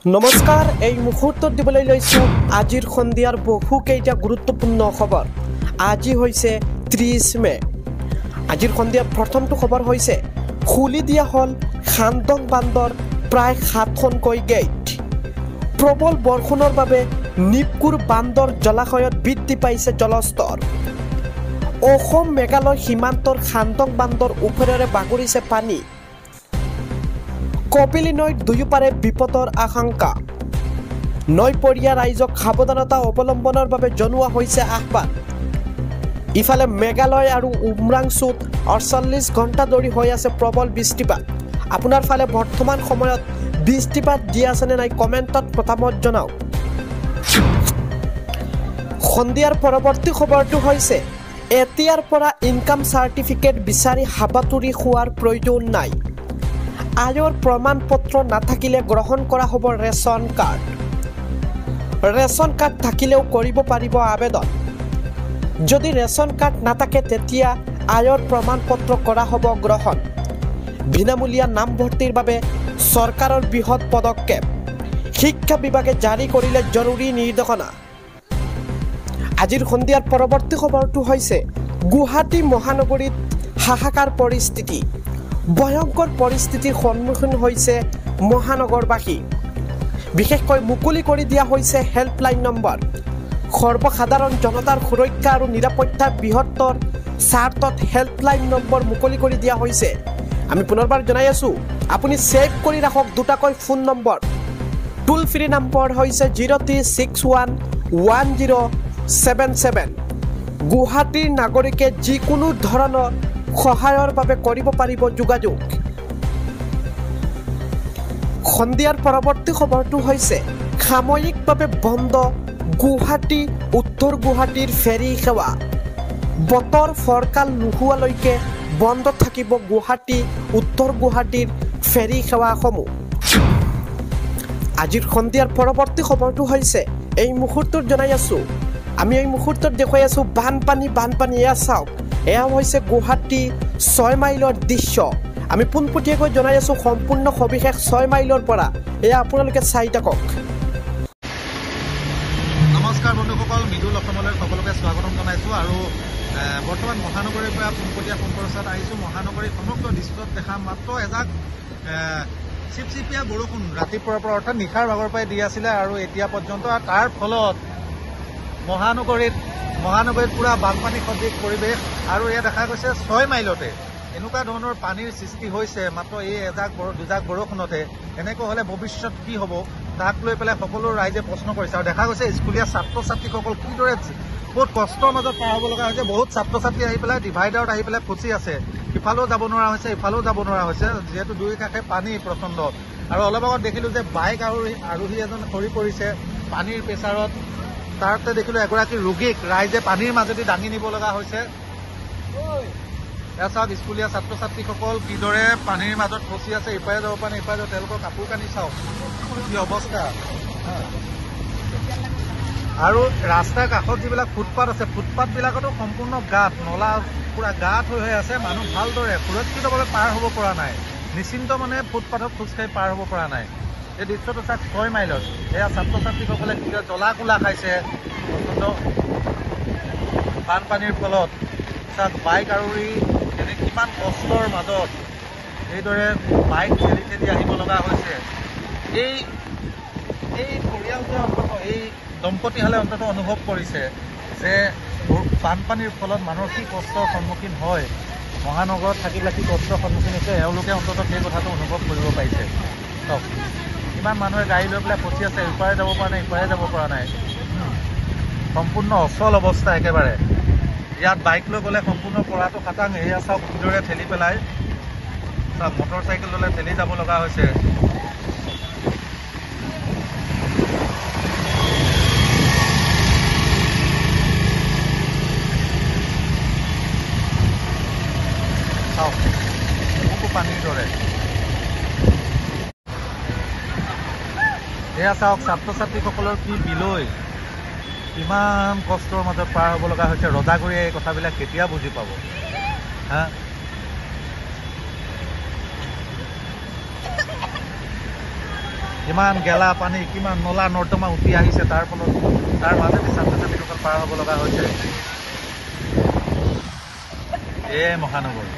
নমস্কাৰ এই মুহূৰ্তত দিবলৈ লৈছো আজিৰ সন্ধিয়াৰ বহুকেইটা গুৰুত্বপূৰ্ণ খবৰ। আজি হৈছে 30 মে। আজিৰ সন্ধিয়াৰ প্ৰথমটো খবৰ হৈছে খুলি দিয়া হ'ল খান্দং বান্ধৰ প্ৰায় 7খনকৈ গেট। প্ৰবল বৰষুণৰ বাবে নিপকুৰ বান্ধৰ জলাশয়ত বৃদ্ধি পাইছে জলস্তৰ। অসম মেঘালয় সীমান্তৰ খান্দং বান্ধৰ ওপৰেৰে বাগৰিছে পানী। কপিলী নৈত দুয়োপাৰে বিপদৰ আশংকা। নৈপৰীয়া ৰাইজক সাৱধানতা অৱলম্বনৰ বাবে জনোৱা হৈছে আহ্বান। ইফালে মেঘালয় আৰু উমৰাংচুত 48 ঘণ্টা ধৰি হৈ আছে প্ৰবল বৃষ্টিপাত। আপোনাৰ ফালে বৰ্তমান সময়ত বৃষ্টিপাত দি আছেনে নাই কমেণ্টত মতামত জনাওক। সন্ধিয়াৰ পৰৱৰ্তী খবৰটো হৈছে এতিয়াৰ পৰা ইনকাম চাৰ্টিফিকেট বিচাৰি হাবাথুৰি খোৱাৰ প্ৰয়োজন নাই। আয়ৰ প্ৰমাণ পত্ৰ নাথাকিলে গ্ৰহণ কৰা হ'ব ৰেচন কাৰ্ড। ৰেচন কাৰ্ড থাকিলেও কৰিব পাৰিব আবেদন। যদি ৰেচন কাৰ্ড নাথাকে তেতিয়া আয়ৰ প্ৰমাণ পত্ৰ কৰা হ'ব গ্ৰহণ। বিনামূলীয়া নামভৰ্তিৰ বাবে চৰকাৰৰ বৃহৎ পদক্ষেপ। শিক্ষা বিভাগে জাৰি কৰিলে জৰুৰী নিৰ্দেশনা। আজিৰ সন্ধিয়াৰ পৰৱৰ্তী খবৰটো হৈছে গুৱাহাটী মহানগৰীত হাহাকাৰ পৰিস্থিতি। ভয়ংকৰ পৰিস্থিতিৰ সন্মুখীন হৈছে মহানগৰবাসী। বিশেষকৈ মুকলি কৰি দিয়া হৈছে হেল্পলাইন নম্বৰ। সৰ্বসাধাৰণ জনতাৰ সুৰক্ষা আৰু নিৰাপত্তাৰ বৃহত্তৰ স্বাৰ্থত হেল্পলাইন নম্বৰ মুকলি কৰি দিয়া হৈছে। আমি পুনৰবাৰ জনাই আছোঁ, আপুনি ছেভ কৰি ৰাখক দুটাকৈ ফোন নম্বৰ। টোল ফ্ৰী নম্বৰ হৈছে 03611077। গুৱাহাটীৰ নাগৰিকে যিকোনো ধৰণৰ সহায়ৰ বাবে কৰিব পাৰিব যোগাযোগ। সন্ধিয়াৰ পৰৱৰ্তী খবৰটো হৈছে সাময়িকভাৱে বন্ধ গুৱাহাটী উত্তৰ গুৱাহাটীৰ ফেৰী সেৱা। বতৰ ফৰকাল নোহোৱালৈকে বন্ধ থাকিব গুৱাহাটী উত্তৰ গুৱাহাটীৰ ফেৰী সেৱাসমূহ। আজিৰ সন্ধিয়াৰ পৰৱৰ্তী খবৰটো হৈছে এই মুহূৰ্তত জনাই আছোঁ, আমি এই মুহূৰ্তত দেখুৱাই আছোঁ বানপানী। এয়া চাওক, এয়া হৈছে গুৱাহাটী 6 মাইলৰ দৃশ্য। আমি পোনপটীয়াকৈ জনাই আছোঁ সম্পূৰ্ণ সবিশেষ 6 মাইলৰ পৰা। এয়া আপোনালোকে চাই থাকক। নমস্কাৰ বন্ধুসকল, মৃদুল অসমলৈ সকলোকে স্বাগতম জনাইছোঁ। আৰু বৰ্তমান মহানগৰীৰ পৰা পোনপটীয়া সম্প্ৰচাৰত আহিছোঁ। মহানগৰীৰ সমগ্ৰ দৃশ্যত দেখা মাত্ৰ এজাক চিপচিপীয়া বৰষুণ ৰাতিপুৱাৰ পৰা অৰ্থাৎ নিশাৰ ভাগৰ পৰাই দি আছিলে আৰু এতিয়া পৰ্যন্ত। তাৰ ফলত মহানগৰীত পুৰা বানপানী সদৃশ পৰিৱেশ। আৰু এয়া দেখা গৈছে 6 মাইলতে এনেকুৱা ধৰণৰ পানীৰ সৃষ্টি হৈছে মাত্ৰ এই দুজাক বৰষুণতে। এনেকৈ হ'লে ভৱিষ্যত কি হ'ব তাক লৈ পেলাই সকলো ৰাইজে প্ৰশ্ন কৰিছে। আৰু দেখা গৈছে স্কুলীয়া ছাত্ৰ ছাত্ৰীসকল কিদৰে বহুত কষ্টৰ মাজত পাৰ হ'ব লগা হৈছে। বহুত ছাত্ৰ ছাত্ৰী আহি পেলাই ডিভাইডাৰত আহি পেলাই ফচি আছে। ইফালেও যাব নোৱাৰা হৈছে, ইফালেও যাব নোৱাৰা হৈছে, যিহেতু দুই কাষে পানী প্ৰচণ্ড। আৰু অলপ আগত দেখিলোঁ যে বাইক আৰোহী এজন সৰি পৰিছে পানীৰ প্ৰেছাৰত। তাতে দেখিলোঁ এগৰাকী ৰোগীক ৰাইজে পানীৰ মাজেদি দাঙি নিব লগা হৈছে। এয়া চাওক স্কুলীয়া ছাত্ৰ ছাত্ৰীসকল কিদৰে পানীৰ মাজত ফচি আছে, ইপাৰে যাব পৰা নাই, ইপাৰে যাব। তেওঁলোকৰ কাপোৰ কানি চাওক কি অৱস্থা। আৰু ৰাস্তাৰ কাষত যিবিলাক ফুটপাথ আছে, ফুটপাথবিলাকতো সম্পূৰ্ণ গাঁত, নলা পুৰা গাঁত হৈ আছে। মানুহ ভালদৰে সুৰক্ষিতভাৱে পাৰ হ'ব পৰা নাই, নিশ্চিন্ত মানে ফুটপাথত খোজকাঢ়ি পাৰ হ'ব পৰা নাই। এই দৃশ্যটো চাওক 6 মাইলত। এয়া ছাত্ৰ ছাত্ৰীসকলে কিদৰে জ্বলা কোলা খাইছে অন্ততঃ বানপানীৰ ফলত। তাত বাইক আৰোহী এনে কিমান কষ্টৰ মাজত এইদৰে বাইক ঠেলি ঠেলি আহিব লগা হৈছে। এই পৰিয়ালটোৱে অন্ততঃ এই দম্পতীহালে অন্ততঃ অনুভৱ কৰিছে যে বানপানীৰ ফলত মানুহৰ কি কষ্টৰ সন্মুখীন হয়, মহানগৰত থাকিলে কি কষ্টৰ সন্মুখীন হৈছে, এওঁলোকে অন্ততঃ সেই কথাটো অনুভৱ কৰিব পাৰিছে। চাওক ইমান মানুহে গাড়ী লৈ পেলাই ফচি আছে, ইপাৰে যাব পৰা নাই, ইপাৰে যাব পৰা নাই। সম্পূৰ্ণ অচল অৱস্থা একেবাৰে। ইয়াত বাইক লৈ গ'লে সম্পূৰ্ণ পৰাটো খাটাং। এয়া চাওক কিদৰে ঠেলি পেলাই, চাওক মটৰ চাইকেল ল'লে ঠেলি যাব লগা হৈছে। চাওক বহু পানীৰ দৰে। এয়া চাওক ছাত্ৰ ছাত্ৰীসকলৰ কি বিলৈ, কিমান কষ্টৰ মাজত পাৰ হ'ব লগা হৈছে। ৰজাগুৰিয়ে এই কথাবিলাক কেতিয়া বুজি পাব হা? কিমান গেলা পানী কিমান নলা নৰ্দমা উঠি আহিছে তাৰ ফলত তাৰ মাজেদি ছাত্ৰ ছাত্ৰীসকল পাৰ হ'ব লগা হৈছে এই মহানগৰী